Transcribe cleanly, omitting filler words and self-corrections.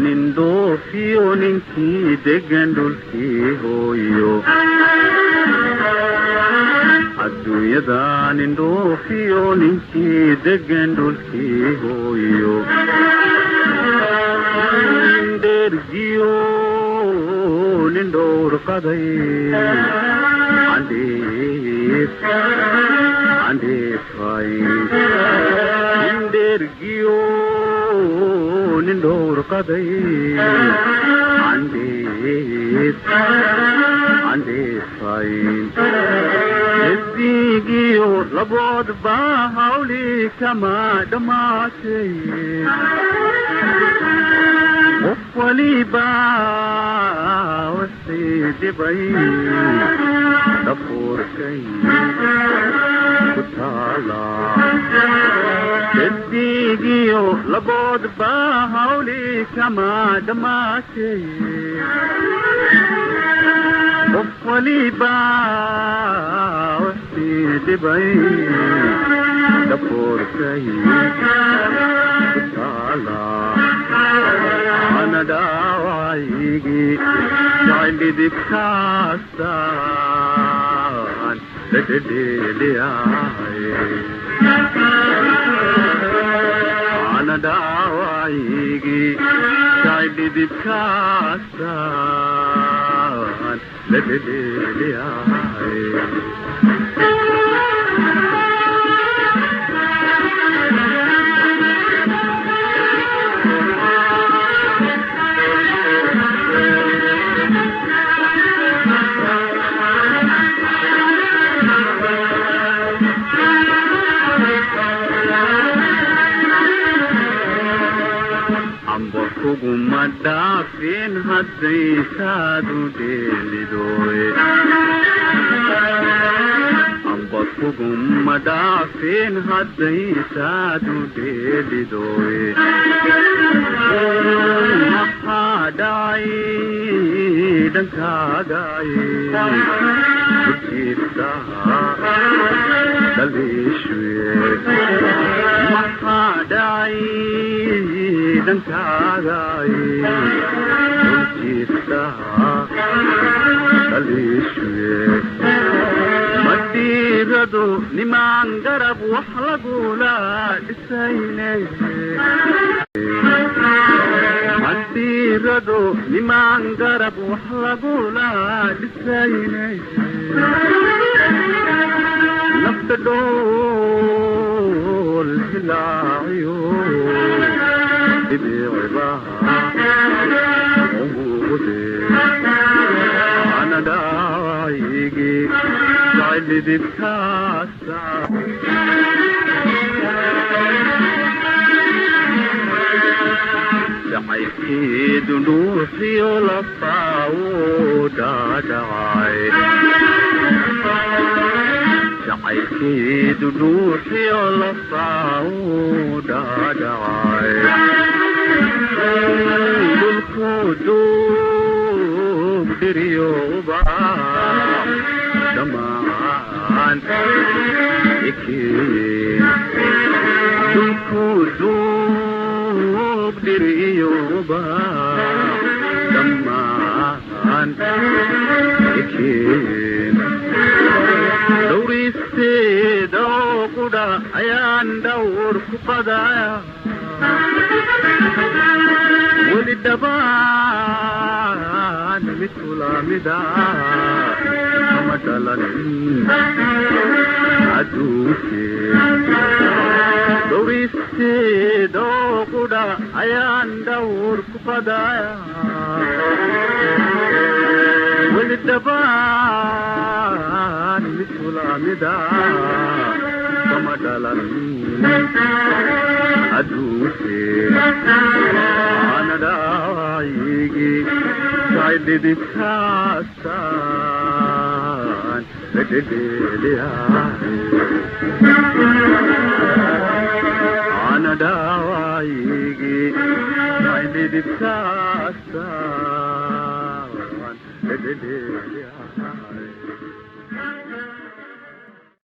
nindoofiyo ninkii degan dhulkii hooyo adduunyada nindoofiyo ninkii degan dhulkii hooyo nindergiyo nindhoorqaday andefay nindergiyo nindhoorqaday andefay esigiyo laboodba hawli kama dhamaatay qof waliba wasii dhibay dhafuurkay ku taala esigiyo laboodba hawli kama dhamaatay qof waliba wasii dhibay dhafuurkay ku taala anadawayigi jaclidibkaasaan dhedhedheeliyay anadawayigi jaclidibkaasaan dhedhedheeliyay kuguma dhaafin haddaysaadu dheelidoe amba kuguma dhaafin haddaysaadu dheelidoe maxaa dhacay dhankaagaye ujiibtaha dhaliishwe maxaa dhacay dhankaagaye ujiibtaha dhaliishwe madiiradu nimaan garab wax lagula dhisayne madiiradu nimaan garab wax lagula dhisayne nafta dhool hilaaciyo dhibicibaha umuude anadhaayigi jaclidibkaasa jacaylkeedu dhuuxiyo lafaawo dhaadhacay jacaylkeedu dhuuxiyo lafaawo dhaadhacay dhulku duug dhiriyooba dhamaan ekeen dhulku duug dhiriyooba dhamaan ekeen dhowristeeda oo qudha ayaan dhawr ku qadaya weli dhabaan mid kulamida kama dhalanin adduunkee dhowristeeda oo qudha ayaan dhawr ku qadaya weli dhabaan mid kulamida kama dhalanin adduunkee anadhaayigi jaclidibkaasaan dhedhedheeliyay anadhaayigi jaclidibkaasaan dhedhedheeliyay